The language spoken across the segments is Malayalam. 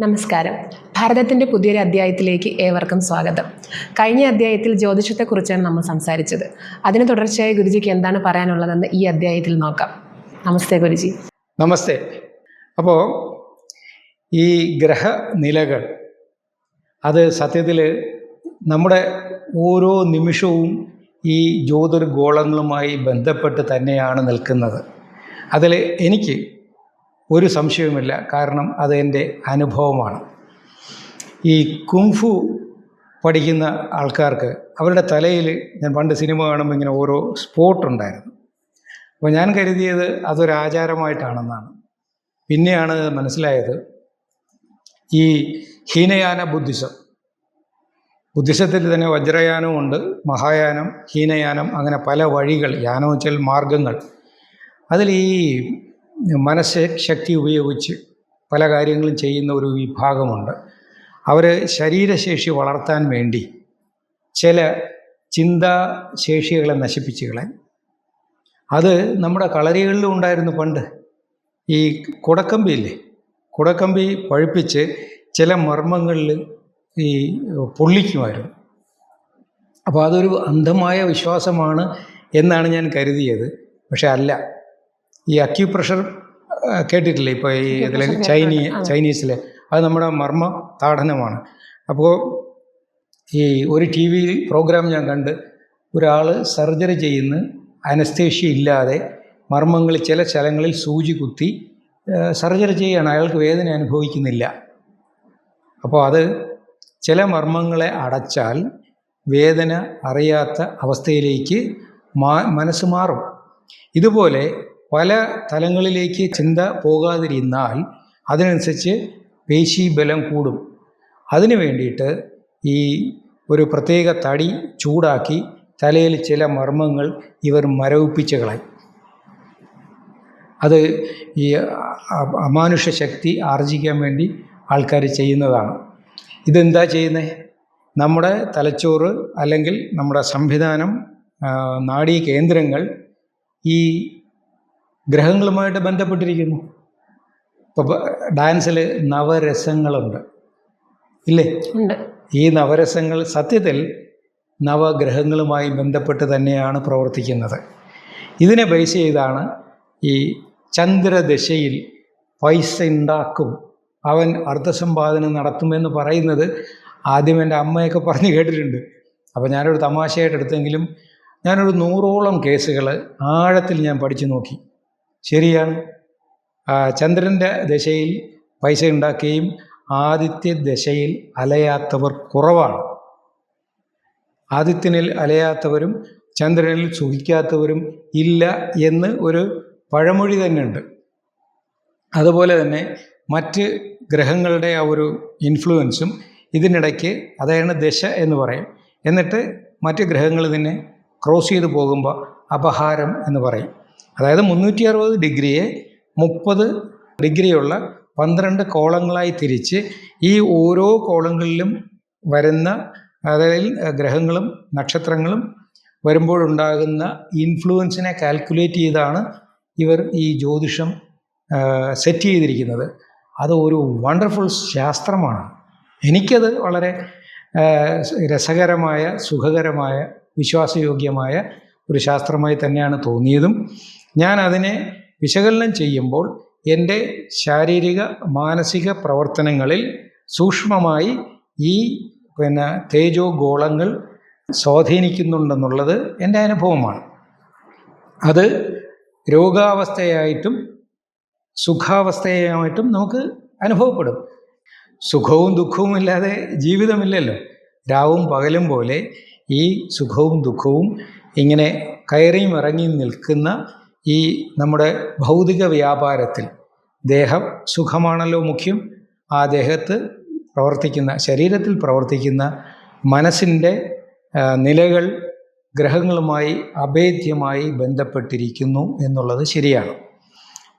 നമസ്കാരം. ഭാരതത്തിൻ്റെ പുതിയൊരു അധ്യായത്തിലേക്ക് ഏവർക്കും സ്വാഗതം. കഴിഞ്ഞ അധ്യായത്തിൽ ജ്യോതിഷത്തെക്കുറിച്ചാണ് നമ്മൾ സംസാരിച്ചത്. അതിന് തുടർച്ചയായി ഗുരുജിക്ക് എന്താണ് പറയാനുള്ളതെന്ന് ഈ അധ്യായത്തിൽ നോക്കാം. നമസ്തേ ഗുരുജി. നമസ്തേ. അപ്പോൾ ഈ ഗ്രഹനിലകൾ അത് സത്യത്തിൽ നമ്മുടെ ഓരോ നിമിഷവും ഈ ജ്യോതിർഗോളങ്ങളുമായി ബന്ധപ്പെട്ട് തന്നെയാണ് നിൽക്കുന്നത്. അതിൽ എനിക്ക് ഒരു സംശയവുമില്ല, കാരണം അത് എൻ്റെ അനുഭവമാണ്. ഈ കുങ്ഫു പഠിക്കുന്ന ആൾക്കാർക്ക് അവരുടെ തലയിൽ ഞാൻ പണ്ട് സിനിമ കാണുമ്പോൾ ഇങ്ങനെ ഓരോ സ്പോട്ട് ഉണ്ടായിരുന്നു. അപ്പോൾ ഞാൻ കരുതിയത് അതൊരാചാരമായിട്ടാണെന്നാണ്. പിന്നെയാണ് മനസ്സിലായത് ഈ ഹീനയാന ബുദ്ധിസത്തിൽ തന്നെ വജ്രയാനമുണ്ട്, മഹായാനം, ഹീനയാനം, അങ്ങനെ പല വഴികൾ. യാനം വെച്ചാൽ മാർഗങ്ങൾ. അതിൽ ഈ മനഃശക്തി ഉപയോഗിച്ച് പല കാര്യങ്ങളും ചെയ്യുന്ന ഒരു വിഭാഗമുണ്ട്. അവർ ശരീരശേഷി വളർത്താൻ വേണ്ടി ചില ചിന്താശേഷികളെ നശിപ്പിച്ച് കളയും. അത് നമ്മുടെ കളരികളിലും ഉണ്ടായിരുന്നു പണ്ട്. ഈ കുടക്കമ്പിയില്ലേ, കുടക്കമ്പി പഴുപ്പിച്ച് ചില മർമ്മങ്ങളിൽ ഈ പൊള്ളിക്കുമായിരുന്നു. അപ്പോൾ അതൊരു അന്ധമായ വിശ്വാസമാണ് എന്നാണ് ഞാൻ കരുതിയത്. പക്ഷെ അല്ല. ഈ അക്യുപ്രഷർ കേട്ടിട്ടില്ലേ? ഇപ്പോൾ ഈ ഇതിൽ ചൈനീസിലെ അത് നമ്മുടെ മർമ്മ താടനമാണ്. അപ്പോൾ ഈ ഒരു ടി വി പ്രോഗ്രാം ഞാൻ കണ്ട്, ഒരാൾ സർജറി ചെയ്യുന്ന അനസ്തേഷ്യ ഇല്ലാതെ മർമ്മങ്ങളിൽ ചില സ്ഥലങ്ങളിൽ സൂചി കുത്തി സർജറി ചെയ്യുകയാണ്. അയാൾക്ക് വേദന അനുഭവിക്കുന്നില്ല. അപ്പോൾ അത് ചില മർമ്മങ്ങളെ അടച്ചാൽ വേദന അറിയാത്ത അവസ്ഥയിലേക്ക് മനസ്സ് മാറും. ഇതുപോലെ പല തലങ്ങളിലേക്ക് ചിന്ത പോകാതിരുന്നാൽ അതിനനുസരിച്ച് പേശീബലം കൂടും. അതിനു വേണ്ടിയിട്ട് ഈ ഒരു പ്രത്യേക തടി ചൂടാക്കി തലയിൽ ചില മർമ്മങ്ങൾ ഇവർ മരവിപ്പിച്ച് കളയും. അത് ഈ അമാനുഷ്യ ശക്തി ആർജിക്കാൻ വേണ്ടി ആൾക്കാർ ചെയ്യുന്നതാണ്. ഇതെന്താ ചെയ്യുന്നത്? നമ്മുടെ തലച്ചോറ് അല്ലെങ്കിൽ നമ്മുടെ സംവിധാനം, നാഡീകേന്ദ്രങ്ങൾ ഈ ഗ്രഹങ്ങളുമായിട്ട് ബന്ധപ്പെട്ടിരിക്കുന്നു. ഇപ്പോൾ ഡാൻസിൽ നവരസങ്ങളുണ്ട് ഇല്ലേ? ഈ നവരസങ്ങൾ സത്യത്തിൽ നവഗ്രഹങ്ങളുമായി ബന്ധപ്പെട്ട് തന്നെയാണ് പ്രവർത്തിക്കുന്നത്. ഇതിനെ ബേസ് ചെയ്താണ് ഈ ചന്ദ്രദശയിൽ പൈസ ഉണ്ടാക്കും, അവൻ അർത്ഥസമ്പാദനം നടത്തുമെന്ന് പറയുന്നത്. ആദ്യം എൻ്റെ അമ്മയൊക്കെ പറഞ്ഞു കേട്ടിട്ടുണ്ട്. അപ്പോൾ ഞാനൊരു തമാശയായിട്ട് എടുത്തെങ്കിലും ഞാനൊരു 100ഓളം കേസുകൾ ആഴത്തിൽ ഞാൻ പഠിച്ചു നോക്കി. ശരിയാണ്. ചന്ദ്രൻ്റെ ദശയിൽ പൈസ ഉണ്ടാക്കുകയും ആദിത്യ ദശയിൽ അലയാത്തവർ കുറവാണ്. ആദിത്യനിൽ അലയാത്തവരും ചന്ദ്രനിൽ സുഖിക്കാത്തവരും ഇല്ല എന്ന് ഒരു പഴമൊഴി തന്നെ ഉണ്ട്. അതുപോലെ തന്നെ മറ്റ് ഗ്രഹങ്ങളുടെ ആ ഒരു ഇൻഫ്ലുവൻസും ഇതിനിടയ്ക്ക്, അതാണ് ദശ എന്ന് പറയും. എന്നിട്ട് മറ്റ് ഗ്രഹങ്ങൾ ഇതിനെ ക്രോസ് ചെയ്ത് പോകുമ്പോൾ അപഹാരം എന്ന് പറയും. അതായത് 360 ഡിഗ്രിയെ 30 ഡിഗ്രിയുള്ള 12 കോളങ്ങളായി തിരിച്ച് ഈ ഓരോ കോളങ്ങളിലും വരുന്ന, അതായത് ഗ്രഹങ്ങളും നക്ഷത്രങ്ങളും വരുമ്പോഴുണ്ടാകുന്ന ഇൻഫ്ലുവൻസിനെ കാൽക്കുലേറ്റ് ചെയ്താണ് ഇവർ ഈ ജ്യോതിഷം സെറ്റ് ചെയ്തിരിക്കുന്നത്. അത് ഒരു വണ്ടർഫുൾ ശാസ്ത്രമാണ്. എനിക്കത് വളരെ രസകരമായ, സുഖകരമായ, വിശ്വാസയോഗ്യമായ ഒരു ശാസ്ത്രമായി തന്നെയാണ് തോന്നിയതും. ഞാൻ അതിനെ വിശകലനം ചെയ്യുമ്പോൾ എൻ്റെ ശാരീരിക മാനസിക പ്രവർത്തനങ്ങളിൽ സൂക്ഷ്മമായി ഈ തേജോ ഗോളങ്ങൾ സ്വാധീനിക്കുന്നുണ്ടെന്നുള്ളത് എൻ്റെ അനുഭവമാണ്. അത് രോഗാവസ്ഥയായിട്ടും സുഖാവസ്ഥയായിട്ടും നമുക്ക് അനുഭവപ്പെടും. സുഖവും ദുഃഖവും ഇല്ലാതെ ജീവിതമില്ലല്ലോ. രാവും പകലും പോലെ ഈ സുഖവും ദുഃഖവും ഇങ്ങനെ കയറിയും ഇറങ്ങിയും നിൽക്കുന്ന ഈ നമ്മുടെ ഭൗതിക വ്യാപാരത്തിൽ ദേഹം സുഖമാണല്ലോ മുഖ്യം. ആ ദേഹത്ത് പ്രവർത്തിക്കുന്ന, ശരീരത്തിൽ പ്രവർത്തിക്കുന്ന മനസ്സിൻ്റെ നിലകൾ ഗ്രഹങ്ങളുമായി അഭേദ്യമായി ബന്ധപ്പെട്ടിരിക്കുന്നു എന്നുള്ളത് ശരിയാണ്.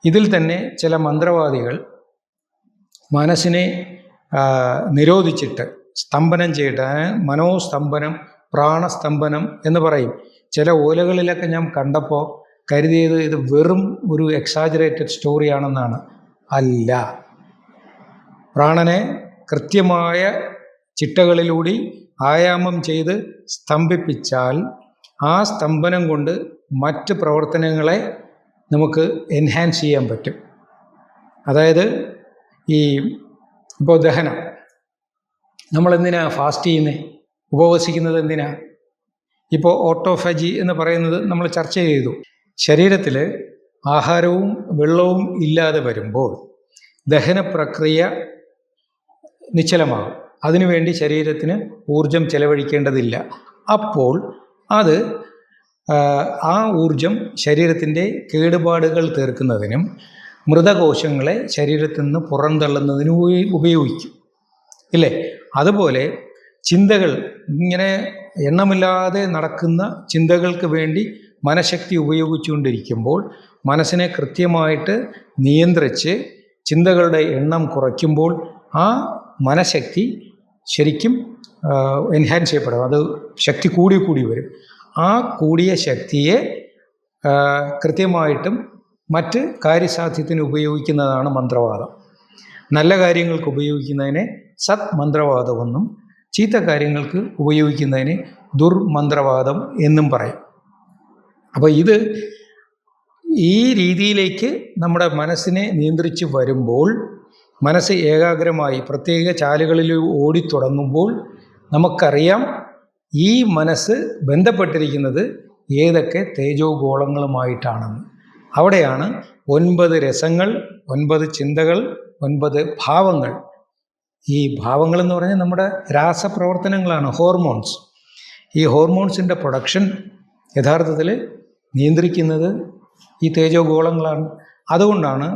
ഇതിൽ തന്നെ ചില മന്ത്രവാദികൾ മനസ്സിനെ നിരോധിച്ചിട്ട് സ്തംഭനം ചെയ്തിട്ട്, മനോസ്തംഭനം, പ്രാണസ്തംഭനം എന്ന് പറയും. ചില ഓലകളിലൊക്കെ ഞാൻ കണ്ടപ്പോൾ കരുതിയത് ഇത് വെറും ഒരു എക്സാജറേറ്റഡ് സ്റ്റോറിയാണെന്നാണ്. അല്ല. പ്രാണനെ കൃത്യമായ ചിട്ടകളിലൂടെ ആയാമം ചെയ്ത് സ്തംഭിപ്പിച്ചാൽ ആ സ്തംഭനം കൊണ്ട് മറ്റ് പ്രവർത്തനങ്ങളെ നമുക്ക് എൻഹാൻസ് ചെയ്യാൻ പറ്റും. അതായത് ഇപ്പോൾ ദഹനം, നമ്മളെന്തിനാ ഫാസ്റ്റ് ചെയ്യുന്നത്, ഉപവസിക്കുന്നത് എന്തിനാ? ഇപ്പോൾ ഓട്ടോഫാജി എന്ന് പറയുന്നത് നമ്മൾ ചർച്ച ചെയ്തു. ശരീരത്തിൽ ആഹാരവും വെള്ളവും ഇല്ലാതെ വരുമ്പോൾ ദഹന പ്രക്രിയ നിശ്ചലമാകും. അതിനുവേണ്ടി ശരീരത്തിന് ഊർജം ചെലവഴിക്കേണ്ടതില്ല. അപ്പോൾ അത് ആ ഊർജം ശരീരത്തിൻ്റെ കേടുപാടുകൾ തീർക്കുന്നതിനും മൃതകോശങ്ങളെ ശരീരത്തിൽ നിന്ന് പുറന്തള്ളുന്നതിനും ഉപയോഗിക്കും, ഇല്ലേ? അതുപോലെ ചിന്തകൾ, ഇങ്ങനെ എണ്ണമില്ലാതെ നടക്കുന്ന ചിന്തകൾക്ക് വേണ്ടി മനഃശക്തി ഉപയോഗിച്ചുകൊണ്ടിരിക്കുമ്പോൾ മനസ്സിനെ കൃത്യമായിട്ട് നിയന്ത്രിച്ച് ചിന്തകളുടെ എണ്ണം കുറയ്ക്കുമ്പോൾ ആ മനഃശക്തി ശരിക്കും എൻഹാൻസ് ചെയ്യപ്പെടും. അത് ശക്തി കൂടി വരും. ആ കൂടിയ ശക്തിയെ കൃത്യമായിട്ടും മറ്റ് കാര്യസാധ്യത്തിന് ഉപയോഗിക്കുന്നതാണ് മന്ത്രവാദം. നല്ല കാര്യങ്ങൾക്ക് ഉപയോഗിക്കുന്നതിനെ സത് മന്ത്രവാദമെന്നും ചീത്ത കാര്യങ്ങൾക്ക് ഉപയോഗിക്കുന്നതിന് ദുർമന്ത്രവാദം എന്നും പറയും. അപ്പോൾ ഈ രീതിയിലേക്ക് നമ്മുടെ മനസ്സിനെ നിയന്ത്രിച്ച് വരുമ്പോൾ, മനസ്സ് ഏകാഗ്രമായി പ്രത്യേക ചാലുകളിൽ ഓടിത്തുടങ്ങുമ്പോൾ നമുക്കറിയാം ഈ മനസ്സ് ബന്ധപ്പെട്ടിരിക്കുന്നത് ഏതൊക്കെ തേജോ ഗോളങ്ങളുമായിട്ടാണെന്ന്. അവിടെയാണ് 9 രസങ്ങൾ, 9 ചിന്തകൾ, 9 ഭാവങ്ങൾ. ഈ ഭാവങ്ങളെന്ന് പറഞ്ഞാൽ നമ്മുടെ രാസപ്രവർത്തനങ്ങളാണ്, ഹോർമോൺസ്. ഈ ഹോർമോൺസിൻ്റെ പ്രൊഡക്ഷൻ യഥാർത്ഥത്തിൽ നിയന്ത്രിക്കുന്നത് ഈ തേജോ ഗോളങ്ങളാണ്. അതുകൊണ്ടാണ്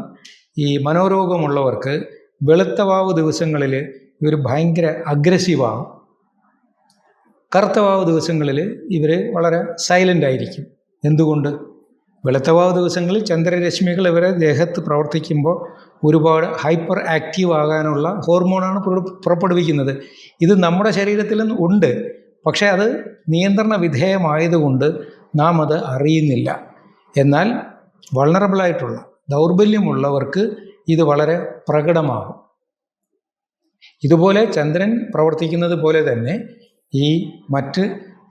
ഈ മനോരോഗമുള്ളവർക്ക് വെളുത്ത വാവ് ദിവസങ്ങളിൽ ഇവർ ഭയങ്കര അഗ്രസീവാകും. കറുത്ത വാവ് ദിവസങ്ങളിൽ ഇവർ വളരെ സൈലൻ്റ് ആയിരിക്കും. എന്തുകൊണ്ട്? വെളുത്ത വാവ് ദിവസങ്ങളിൽ ചന്ദ്രരശ്മികൾ ഇവരെ ദേഹത്ത് പ്രവർത്തിക്കുമ്പോൾ ഒരുപാട് ഹൈപ്പർ ആക്റ്റീവ് ആകാനുള്ള ഹോർമോണാണ് പുറപ്പെടുവിക്കുന്നത്. ഇത് നമ്മുടെ ശരീരത്തിലും ഉണ്ട്, പക്ഷേ അത് നിയന്ത്രണ വിധേയമായതുകൊണ്ട് നാം അത് അറിയുന്നില്ല. എന്നാൽ വൾണറബിളായിട്ടുള്ള, ദൗർബല്യമുള്ളവർക്ക് ഇത് വളരെ പ്രകടമാകും. ഇതുപോലെ ചന്ദ്രൻ പ്രവർത്തിക്കുന്നത് പോലെ തന്നെ ഈ മറ്റ്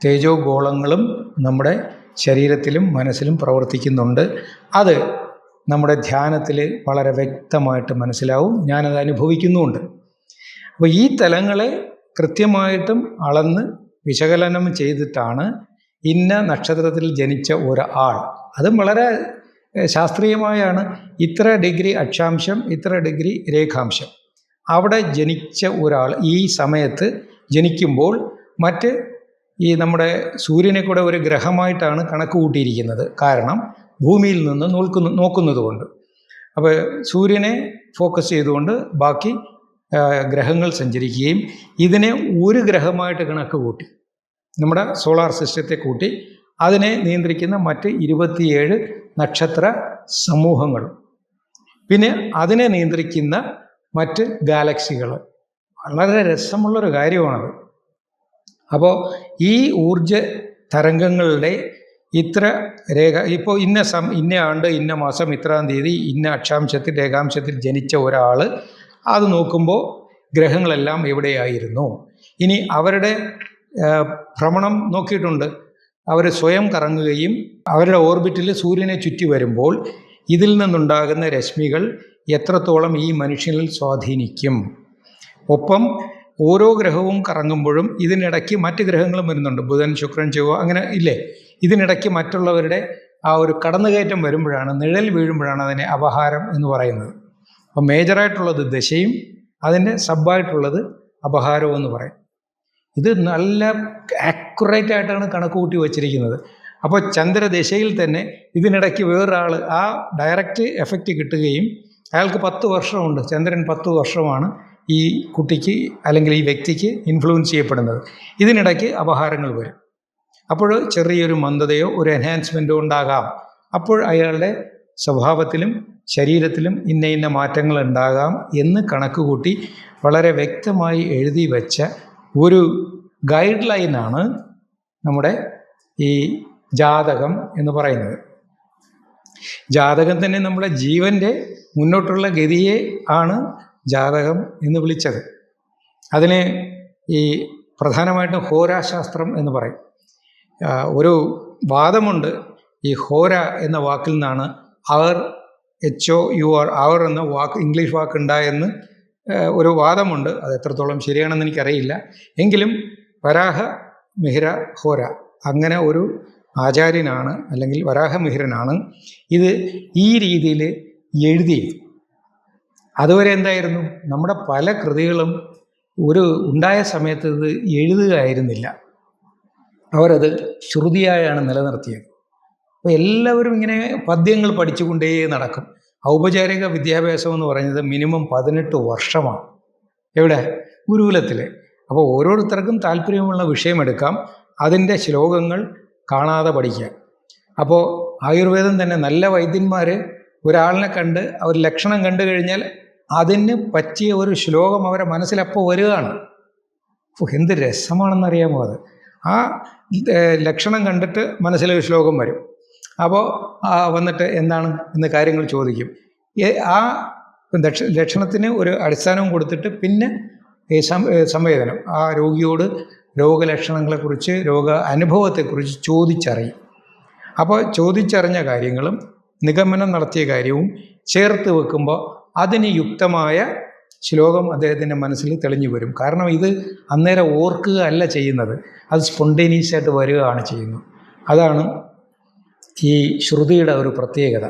തേജോ ഗോളങ്ങളും നമ്മുടെ ശരീരത്തിലും മനസ്സിലും പ്രവർത്തിക്കുന്നുണ്ട്. അത് നമ്മുടെ ധ്യാനത്തിൽ വളരെ വ്യക്തമായിട്ട് മനസ്സിലാവും. ഞാനത് അനുഭവിക്കുന്നുമുണ്ട്. അപ്പോൾ ഈ തലങ്ങളെ കൃത്യമായിട്ടും അളന്ന് വിശകലനം ചെയ്തിട്ടാണ് ഇന്ന നക്ഷത്രത്തിൽ ജനിച്ച ഒരാൾ, അതും വളരെ ശാസ്ത്രീയമായാണ്, ഇത്ര ഡിഗ്രി അക്ഷാംശം, ഇത്ര ഡിഗ്രി രേഖാംശം, അവിടെ ജനിച്ച ഒരാൾ ഈ സമയത്ത് ജനിക്കുമ്പോൾ മറ്റ് ഈ നമ്മുടെ സൂര്യനെ കൂടെ ഒരു ഗ്രഹമായിട്ടാണ് കണക്ക് കൂട്ടിയിരിക്കുന്നത്. കാരണം ഭൂമിയിൽ നിന്ന് നോക്കുന്നത് കൊണ്ട്. അപ്പോൾ സൂര്യനെ ഫോക്കസ് ചെയ്തുകൊണ്ട് ബാക്കി ഗ്രഹങ്ങൾ സഞ്ചരിക്കുകയും ഇതിനെ ഒരു ഗ്രഹമായിട്ട് കണക്ക് കൂട്ടി നമ്മുടെ സോളാർ സിസ്റ്റത്തെ കൂട്ടി അതിനെ നിയന്ത്രിക്കുന്ന മറ്റ് 27 നക്ഷത്ര സമൂഹങ്ങളും പിന്നെ അതിനെ നിയന്ത്രിക്കുന്ന മറ്റ് ഗാലക്സികൾ. വളരെ രസമുള്ളൊരു കാര്യമാണത്. അപ്പോൾ ഈ ഊർജ തരംഗങ്ങളുടെ ഇത്ര രേഖ, ഇപ്പോൾ ഇന്ന ആണ്ട് ഇന്ന മാസം ഇത്രാം തീയതി ഇന്ന അക്ഷാംശത്തിൽ രേഖാംശത്തിൽ ജനിച്ച ഒരാൾ, അത് നോക്കുമ്പോൾ ഗ്രഹങ്ങളെല്ലാം എവിടെയായിരുന്നു. ഇനി അവരുടെ ഭ്രമണം നോക്കിയിട്ടുണ്ട്. അവർ സ്വയം കറങ്ങുകയും അവരുടെ ഓർബിറ്റിൽ സൂര്യനെ ചുറ്റി വരുമ്പോൾ ഇതിൽ നിന്നുണ്ടാകുന്ന രശ്മികൾ എത്രത്തോളം ഈ മനുഷ്യനിൽ സ്വാധീനിക്കും. ഒപ്പം ഓരോ ഗ്രഹവും കറങ്ങുമ്പോഴും ഇതിനിടയ്ക്ക് മറ്റ് ഗ്രഹങ്ങളും വരുന്നുണ്ട്. ബുധൻ, ശുക്രൻ, ചൊവ്വ, അങ്ങനെ ഇല്ലേ. ഇതിനിടയ്ക്ക് മറ്റുള്ളവരുടെ ആ ഒരു കടന്നുകയറ്റം വരുമ്പോഴാണ്, നിഴൽ വീഴുമ്പോഴാണ് അതിനെ അപഹാരം എന്ന് പറയുന്നത്. അപ്പം മേജറായിട്ടുള്ളത് ദശയും അതിൻ്റെ സബ്ബായിട്ടുള്ളത് അപഹാരവും എന്ന് പറയും. ഇത് നല്ല ആക്യുറേറ്റ് ആയിട്ടാണ് കണക്ക് കൂട്ടി വച്ചിരിക്കുന്നത്. അപ്പോൾ ചന്ദ്രദശയിൽ തന്നെ ഇതിനിടയ്ക്ക് വേറൊരാൾ ആ ഡയറക്റ്റ് എഫക്റ്റ് കിട്ടുകയും അയാൾക്ക് 10 വർഷമുണ്ട്. ചന്ദ്രൻ 10 വർഷമാണ് ഈ കുട്ടിക്ക് അല്ലെങ്കിൽ ഈ വ്യക്തിക്ക് ഇൻഫ്ലുവൻസ് ചെയ്യപ്പെടുന്നത്. ഇതിനിടയ്ക്ക് അപഹാരങ്ങൾ വരും. അപ്പോൾ ചെറിയൊരു മന്ദതയോ ഒരു എൻഹാൻസ്മെൻറ്റോ ഉണ്ടാകാം. അപ്പോൾ അയാളുടെ സ്വഭാവത്തിലും ശരീരത്തിലും ഇന്ന മാറ്റങ്ങൾ ഉണ്ടാകാം എന്ന് കണക്ക് കൂട്ടി വളരെ വ്യക്തമായി എഴുതി വെച്ച ഒരു ഗൈഡ് ലൈനാണ് നമ്മുടെ ഈ ജാതകം എന്ന് പറയുന്നത്. ജാതകം തന്നെ നമ്മുടെ ജീവൻ്റെ മുന്നോട്ടുള്ള ഗതിയെ ആണ് ജാതകം എന്ന് വിളിച്ചത്. അതിന് ഈ പ്രധാനമായിട്ടും ഹോരാശാസ്ത്രം എന്ന് പറയും. ഒരു വാദമുണ്ട്, ഈ ഹോര എന്ന വാക്കിൽ നിന്നാണ് അവർ HOUR അവർ എന്ന വാക്ക്, ഇംഗ്ലീഷ് വാക്കുണ്ടായെന്ന് ഒരു വാദമുണ്ട്. അത് എത്രത്തോളം ശരിയാണെന്ന് എനിക്കറിയില്ല. എങ്കിലും വരാഹ മിഹിര ഹോര അങ്ങനെ ഒരു ആചാര്യനാണ്, അല്ലെങ്കിൽ വരാഹമിഹിരനാണ് ഇത് ഈ രീതിയിൽ എഴുതിയത്. അതുവരെ എന്തായിരുന്നു, നമ്മുടെ പല കൃതികളും ഒരു ഉണ്ടായ സമയത്ത് ഇത് എഴുതുകയായിരുന്നില്ല, അവരത് ശ്രുതിയായാണ് നിലനിർത്തിയത്. അപ്പോൾ എല്ലാവരും ഇങ്ങനെ പദ്യങ്ങൾ പഠിച്ചുകൊണ്ടേ നടക്കും. ഔപചാരിക വിദ്യാഭ്യാസം എന്ന് പറയുന്നത് മിനിമം 18 വർഷമാണ്. എവിടെ? ഗുരുകുലത്തിൽ. അപ്പോൾ ഓരോരുത്തർക്കും താല്പര്യമുള്ള വിഷയമെടുക്കാം, അതിൻ്റെ ശ്ലോകങ്ങൾ കാണാതെ പഠിക്കുക. അപ്പോൾ ആയുർവേദം തന്നെ നല്ല വൈദ്യന്മാർ ഒരാളിനെ കണ്ട് ഒരു ലക്ഷണം കണ്ടു കഴിഞ്ഞാൽ അതിന് പറ്റിയ ഒരു ശ്ലോകം അവരെ മനസ്സിലപ്പോൾ വരികയാണ്. എന്ത് രസമാണെന്നറിയാമോ അത്. ആ ലക്ഷണം കണ്ടിട്ട് മനസ്സിലൊരു ശ്ലോകം വരും. അപ്പോൾ വന്നിട്ട് എന്താണ് എന്ന് കാര്യങ്ങൾ ചോദിക്കും. ആ ലക്ഷണത്തിന് ഒരു അടിസ്ഥാനവും കൊടുത്തിട്ട് പിന്നെ സംവേദനം, ആ രോഗിയോട് രോഗലക്ഷണങ്ങളെക്കുറിച്ച്, രോഗ അനുഭവത്തെക്കുറിച്ച് ചോദിച്ചറിയും. അപ്പോൾ ചോദിച്ചറിഞ്ഞ കാര്യങ്ങളും നിഗമനം നടത്തിയ കാര്യവും ചേർത്ത് വെക്കുമ്പോൾ അതിന് യുക്തമായ ശ്ലോകം അദ്ദേഹത്തിൻ്റെ മനസ്സിൽ തെളിഞ്ഞു വരും. കാരണം ഇത് അന്നേരം ഓർക്കുക അല്ല ചെയ്യുന്നത്, അത് സ്പോണ്ടേനിയസ് ആയിട്ട് വരികയാണ് ചെയ്യുന്നത്. അതാണ് ഈ ശ്രുതിയുടെ ഒരു പ്രത്യേകത.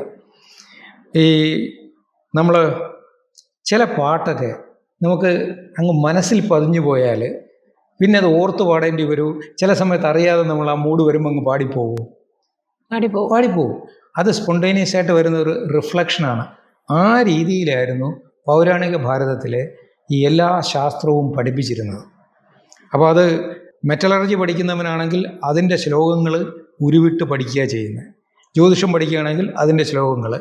ഈ നമ്മൾ ചില പാട്ടൊക്കെ നമുക്ക് അങ്ങ് മനസ്സിൽ പതിഞ്ഞു പോയാൽ പിന്നെ അത് ഓർത്ത് പാടേണ്ടി വരും. ചില സമയത്ത് അറിയാതെ നമ്മൾ ആ മൂഡ് വരുമ്പോൾ അങ്ങ് പാടിപ്പോവും. അത് സ്പോണ്ടേനിയസ് ആയിട്ട് വരുന്ന ഒരു റിഫ്ലക്ഷനാണ്. ആ രീതിയിലായിരുന്നു പൗരാണിക ഭാരതത്തിലെ ഈ എല്ലാ ശാസ്ത്രവും പഠിപ്പിച്ചിരുന്നത്. അപ്പോൾ അത് മെറ്റലർജി പഠിക്കുന്നവനാണെങ്കിൽ അതിൻ്റെ ശ്ലോകങ്ങൾ ഉരുവിട്ട് പഠിക്കുക ചെയ്യുന്നത്. ജ്യോതിഷം പഠിക്കുകയാണെങ്കിൽ അതിൻ്റെ ശ്ലോകങ്ങൾ,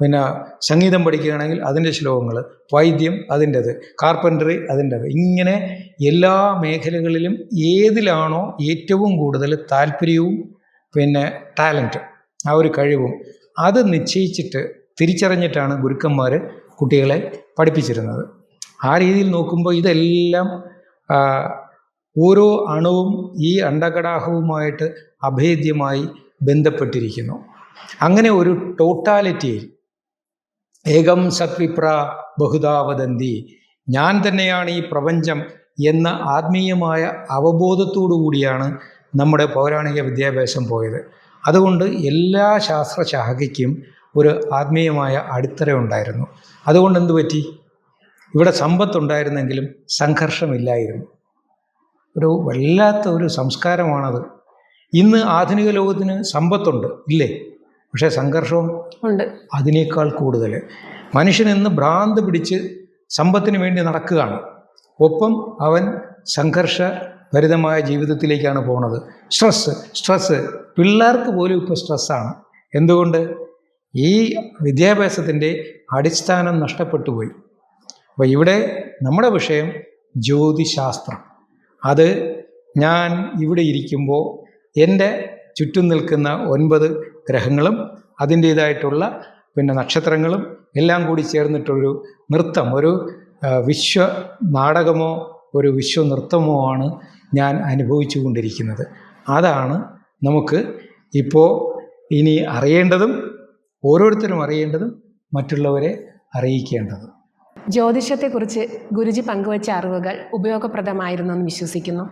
പിന്നെ സംഗീതം പഠിക്കുകയാണെങ്കിൽ അതിൻ്റെ ശ്ലോകങ്ങൾ, വൈദ്യം അതിൻ്റെത്, കാർപ്പൻറ്ററി അതിൻ്റെത്, ഇങ്ങനെ എല്ലാ മേഖലകളിലും ഏതിലാണോ ഏറ്റവും കൂടുതൽ താല്പര്യവും പിന്നെ ടാലൻറ്റ്, ആ ഒരു കഴിവും അത് നിശ്ചയിച്ചിട്ട് തിരിച്ചറിഞ്ഞിട്ടാണ് ഗുരുക്കന്മാർ കുട്ടികളെ പഠിപ്പിച്ചിരുന്നത്. ആ രീതിയിൽ നോക്കുമ്പോൾ ഇതെല്ലാം ഓരോ അണുവും ഈ അണ്ടകടാഹവുമായിട്ട് അഭേദ്യമായി ബന്ധപ്പെട്ടിരിക്കുന്നു. അങ്ങനെ ഒരു ടോട്ടാലിറ്റിയിൽ ഏകം സത്വിപ്ര ബഹുധാ വദന്തി, ഞാൻ തന്നെയാണ് ഈ പ്രപഞ്ചം എന്ന ആത്മീയമായ അവബോധത്തോടു കൂടിയാണ് നമ്മുടെ പൗരാണിക വിദ്യാഭ്യാസം പോയത്. അതുകൊണ്ട് എല്ലാ ശാസ്ത്രശാഖയ്ക്കും ഒരു ആത്മീയമായ അടിത്തറ ഉണ്ടായിരുന്നു. അതുകൊണ്ട് എന്തു പറ്റി? ഇവിടെ സമ്പത്തുണ്ടായിരുന്നെങ്കിലും സംഘർഷമില്ലായിരുന്നു. ഒരു വല്ലാത്ത ഒരു സംസ്കാരമാണത്. ഇന്ന് ആധുനിക ലോകത്തിന് സമ്പത്തുണ്ട്, ഇല്ലേ? പക്ഷേ സംഘർഷവും ഉണ്ട് അതിനേക്കാൾ കൂടുതൽ. മനുഷ്യൻ ഇന്ന് ഭ്രാന്ത് പിടിച്ച് സമ്പത്തിന് വേണ്ടി നടക്കുകയാണ്. ഒപ്പം അവൻ സംഘർഷഭരിതമായ ജീവിതത്തിലേക്കാണ് പോകുന്നത്. സ്ട്രെസ്സ് പിള്ളേർക്ക് പോലും ഇപ്പോൾ സ്ട്രെസ്സാണ്. എന്തുകൊണ്ട്? ഈ വിദ്യാഭ്യാസത്തിൻ്റെ അടിസ്ഥാനം നഷ്ടപ്പെട്ടു പോയി. അപ്പോൾ ഇവിടെ നമ്മുടെ വിഷയം ജ്യോതിശാസ്ത്രം. അത് ഞാൻ ഇവിടെ ഇരിക്കുമ്പോൾ എൻ്റെ ചുറ്റും നിൽക്കുന്ന 9 ഗ്രഹങ്ങളും അതിൻ്റേതായിട്ടുള്ള പിന്നെ നക്ഷത്രങ്ങളും എല്ലാം കൂടി ചേർന്നിട്ടൊരു നൃത്തം, ഒരു വിശ്വ നാടകമോ ഒരു വിശ്വനൃത്തമോ ആണ് ഞാൻ അനുഭവിച്ചു കൊണ്ടിരിക്കുന്നത്. അതാണ് നമുക്ക് ഇപ്പോൾ ഇനി അറിയേണ്ടതും ഓരോരുത്തരും അറിയേണ്ടതും മറ്റുള്ളവരെ അറിയിക്കേണ്ടതും. ജ്യോതിഷത്തെക്കുറിച്ച് ഗുരുജി പങ്കുവച്ച അറിവുകൾ ഉപയോഗപ്രദമായിരുന്നു എന്ന് വിശ്വസിക്കുന്നു.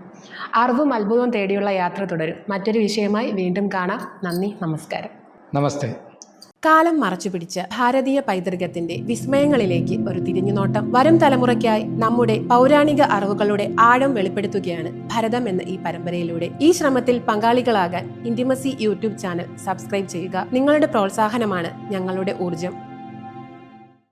അറിവും അത്ഭുതവും തേടിയുള്ള യാത്ര തുടരും. മറ്റൊരു വിഷയമായി വീണ്ടും കാണാം. നന്ദി, നമസ്കാരം. നമസ്തേ. കാലം മറച്ചുപിടിച്ച ഭാരതീയ പൈതൃകത്തിന്റെ വിസ്മയങ്ങളിലേക്ക് ഒരു തിരിഞ്ഞുനോട്ടം വരും തലമുറയ്ക്കായി നമ്മുടെ പൗരാണിക അറിവുകളുടെ ആഴം വെളിപ്പെടുത്തുകയാണ് ഭരതം എന്ന ഈ പരമ്പരയിലൂടെ. ഈ ശ്രമത്തിൽ പങ്കാളികളാകാൻ ഇന്റിമസി യൂട്യൂബ് ചാനൽ സബ്സ്ക്രൈബ് ചെയ്യുക. നിങ്ങളുടെ പ്രോത്സാഹനമാണ് ഞങ്ങളുടെ ഊർജം.